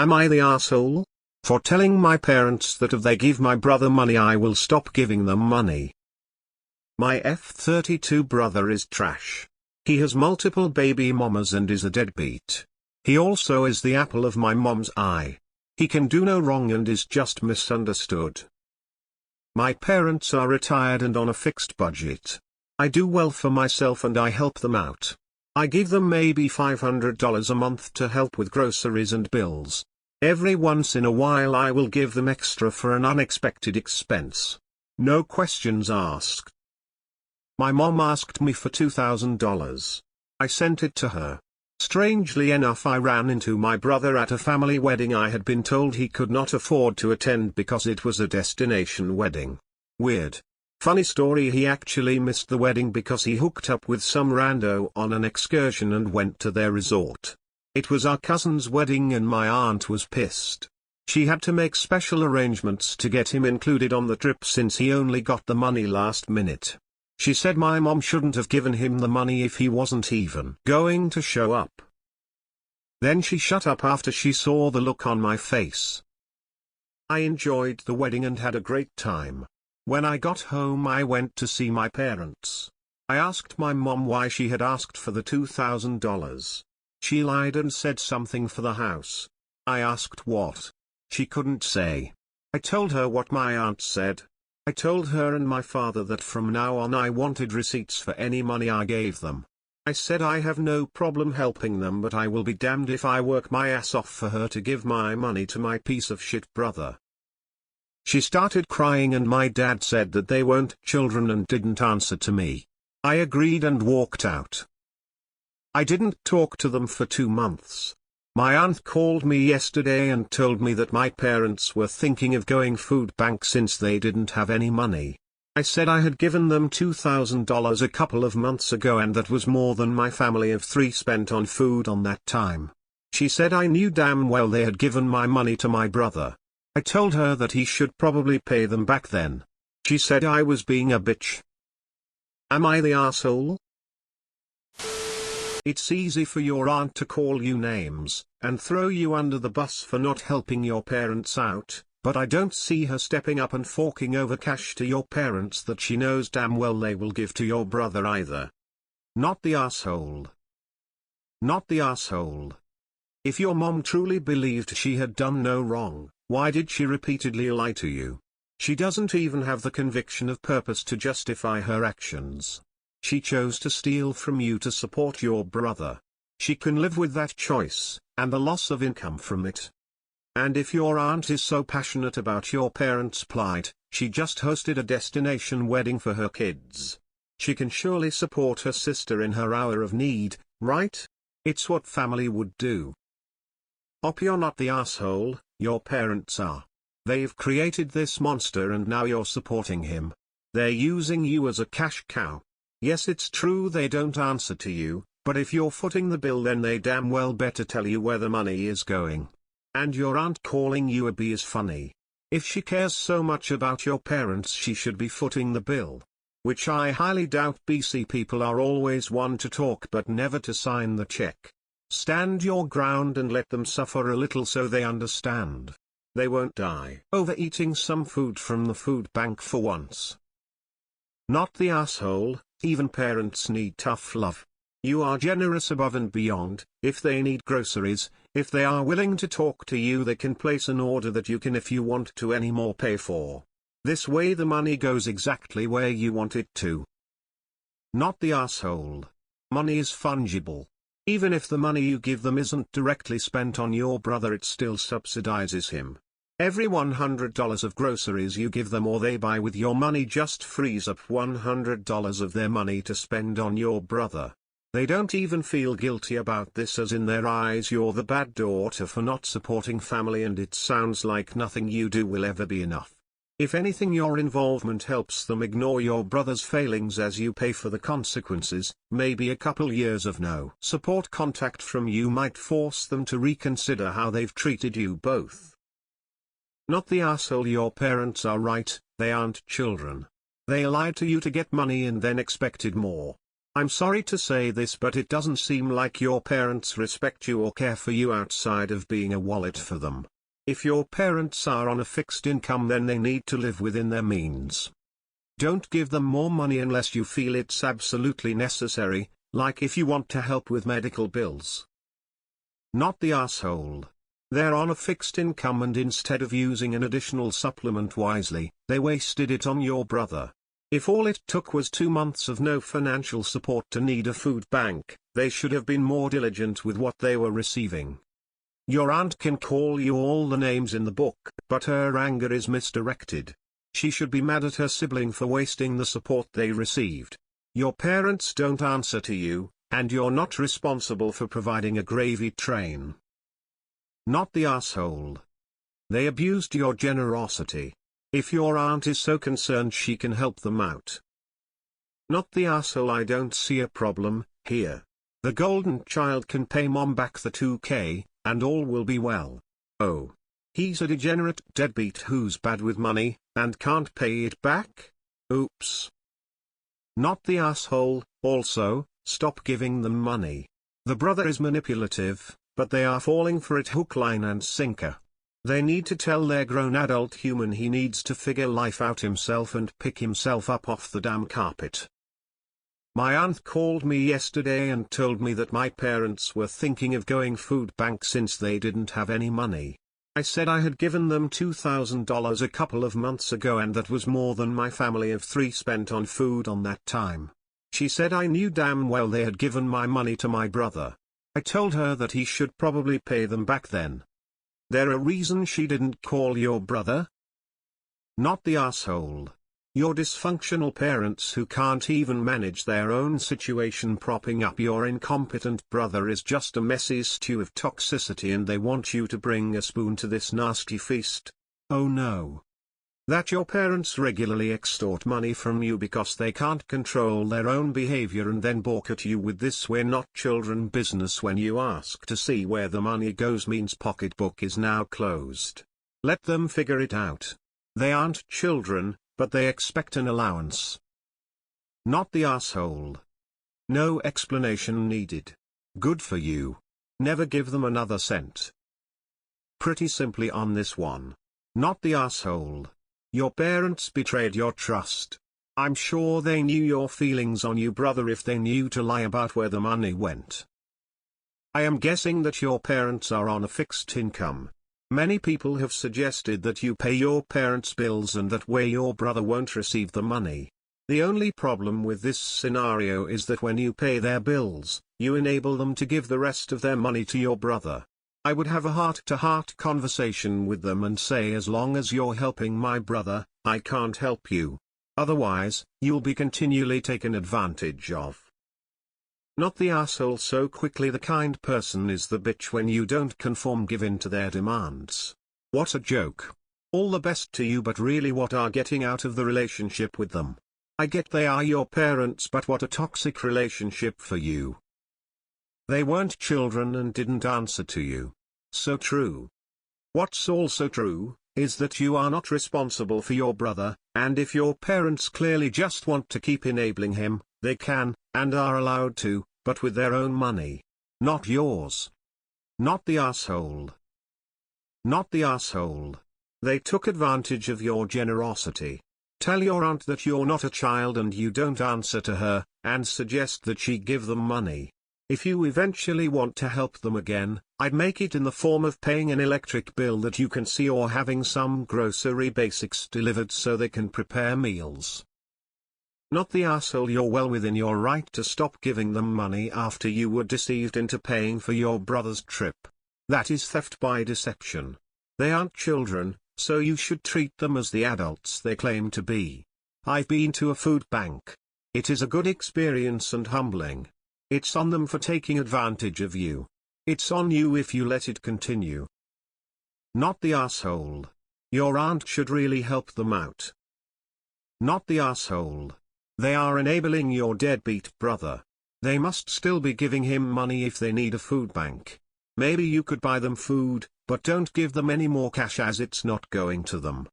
Am I the asshole? For telling my parents that if they give my brother money I will stop giving them money. My F32 brother is trash. He has multiple baby mamas and is a deadbeat. He also is the apple of my mom's eye. He can do no wrong and is just misunderstood. My parents are retired and on a fixed budget. I do well for myself and I help them out. I give them maybe $500 a month to help with groceries and bills. Every once in a while I will give them extra for an unexpected expense. No questions asked. My mom asked me for $2,000. I sent it to her. Strangely enough I ran into my brother at a family wedding I had been told he could not afford to attend because it was a destination wedding. Weird. Funny story, he actually missed the wedding because he hooked up with some rando on an excursion and went to their resort. It was our cousin's wedding and my aunt was pissed. She had to make special arrangements to get him included on the trip since he only got the money last minute. She said my mom shouldn't have given him the money if he wasn't even going to show up. Then she shut up after she saw the look on my face. I enjoyed the wedding and had a great time. When I got home I went to see my parents. I asked my mom why she had asked for the $2,000. She lied and said something for the house. I asked what. She couldn't say. I told her what my aunt said. I told her and my father that from now on I wanted receipts for any money I gave them. I said I have no problem helping them, but I will be damned if I work my ass off for her to give my money to my piece of shit brother. She started crying and my dad said that they weren't children and didn't answer to me. I agreed and walked out. I didn't talk to them for 2 months. My aunt called me yesterday and told me that my parents were thinking of going food bank since they didn't have any money. I said I had given them $2,000 a couple of months ago and that was more than my family of 3 spent on food on that time. She said I knew damn well they had given my money to my brother. I told her that he should probably pay them back then. She said I was being a bitch. Am I the asshole? It's easy for your aunt to call you names, and throw you under the bus for not helping your parents out, but I don't see her stepping up and forking over cash to your parents that she knows damn well they will give to your brother either. Not the asshole. Not the asshole. If your mom truly believed she had done no wrong, why did she repeatedly lie to you? She doesn't even have the conviction of purpose to justify her actions. She chose to steal from you to support your brother. She can live with that choice, and the loss of income from it. And if your aunt is so passionate about your parents' plight, she just hosted a destination wedding for her kids. She can surely support her sister in her hour of need, right? It's what family would do. You're not the asshole, your parents are. They've created this monster and now you're supporting him. They're using you as a cash cow. Yes, it's true they don't answer to you, but if you're footing the bill then they damn well better tell you where the money is going. And your aunt calling you a bee is funny. If she cares so much about your parents she should be footing the bill. Which I highly doubt. BC people are always one to talk but never to sign the check. Stand your ground and let them suffer a little so they understand. They won't die over eating some food from the food bank for once. Not the asshole. Even parents need tough love. You are generous above and beyond. If they need groceries, if they are willing to talk to you they can place an order that you can if you want to anymore pay for. This way the money goes exactly where you want it to. Not the asshole. Money is fungible. Even if the money you give them isn't directly spent on your brother it still subsidizes him. Every $100 of groceries you give them or they buy with your money just frees up $100 of their money to spend on your brother. They don't even feel guilty about this, as in their eyes you're the bad daughter for not supporting family, and it sounds like nothing you do will ever be enough. If anything, your involvement helps them ignore your brother's failings as you pay for the consequences. Maybe a couple years of no support contact from you might force them to reconsider how they've treated you both. Not the asshole. Your parents are right, they aren't children. They lied to you to get money and then expected more. I'm sorry to say this, but it doesn't seem like your parents respect you or care for you outside of being a wallet for them. If your parents are on a fixed income, then they need to live within their means. Don't give them more money unless you feel it's absolutely necessary, like if you want to help with medical bills. Not the asshole. They're on a fixed income, and instead of using an additional supplement wisely, they wasted it on your brother. If all it took was 2 months of no financial support to need a food bank, they should have been more diligent with what they were receiving. Your aunt can call you all the names in the book, but her anger is misdirected. She should be mad at her sibling for wasting the support they received. Your parents don't answer to you, and you're not responsible for providing a gravy train. Not the asshole. They abused your generosity. If your aunt is so concerned, she can help them out. Not the asshole. I don't see a problem here. The golden child can pay mom back the $2K, and all will be well. Oh. He's a degenerate deadbeat who's bad with money, and can't pay it back? Oops. Not the asshole. Also, stop giving them money. The brother is manipulative, but they are falling for it hook, line and sinker. They need to tell their grown adult human he needs to figure life out himself and pick himself up off the damn carpet. My aunt called me yesterday and told me that my parents were thinking of going food bank since they didn't have any money. I said I had given them $2,000 a couple of months ago, and that was more than my family of 3 spent on food on that time. She said I knew damn well they had given my money to my brother. I told her that he should probably pay them back then. There a reason she didn't call your brother? Not the asshole. Your dysfunctional parents who can't even manage their own situation propping up your incompetent brother is just a messy stew of toxicity, and they want you to bring a spoon to this nasty feast. Oh no. That your parents regularly extort money from you because they can't control their own behavior and then balk at you with this "we're not children" business when you ask to see where the money goes means pocketbook is now closed. Let them figure it out. They aren't children, but they expect an allowance. Not the asshole. No explanation needed. Good for you. Never give them another cent. Pretty simply on this one. Not the asshole. Your parents betrayed your trust. I'm sure they knew your feelings on you brother if they knew to lie about where the money went. I am guessing that your parents are on a fixed income. Many people have suggested that you pay your parents' bills and that way your brother won't receive the money. The only problem with this scenario is that when you pay their bills, you enable them to give the rest of their money to your brother. I would have a heart-to-heart conversation with them and say, as long as you're helping my brother, I can't help you. Otherwise, you'll be continually taken advantage of. Not the asshole so quickly. The kind person is the bitch when you don't conform, give in to their demands. What a joke. All the best to you, but really what are getting out of the relationship with them? I get they are your parents, but what a toxic relationship for you. They weren't children and didn't answer to you. So true. What's also true, is that you are not responsible for your brother, and if your parents clearly just want to keep enabling him, they can, and are allowed to, but with their own money. Not yours. Not the asshole. Not the asshole. They took advantage of your generosity. Tell your aunt that you're not a child and you don't answer to her, and suggest that she give them money. If you eventually want to help them again, I'd make it in the form of paying an electric bill that you can see, or having some grocery basics delivered so they can prepare meals. Not the asshole. You're well within your right to stop giving them money after you were deceived into paying for your brother's trip. That is theft by deception. They aren't children, so you should treat them as the adults they claim to be. I've been to a food bank. It is a good experience and humbling. It's on them for taking advantage of you. It's on you if you let it continue. Not the asshole. Your aunt should really help them out. Not the asshole. They are enabling your deadbeat brother. They must still be giving him money if they need a food bank. Maybe you could buy them food, but don't give them any more cash as it's not going to them.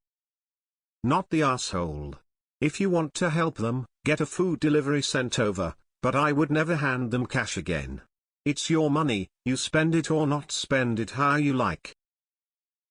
Not the asshole. If you want to help them, get a food delivery sent over, but I would never hand them cash again. It's your money, you spend it or not spend it how you like.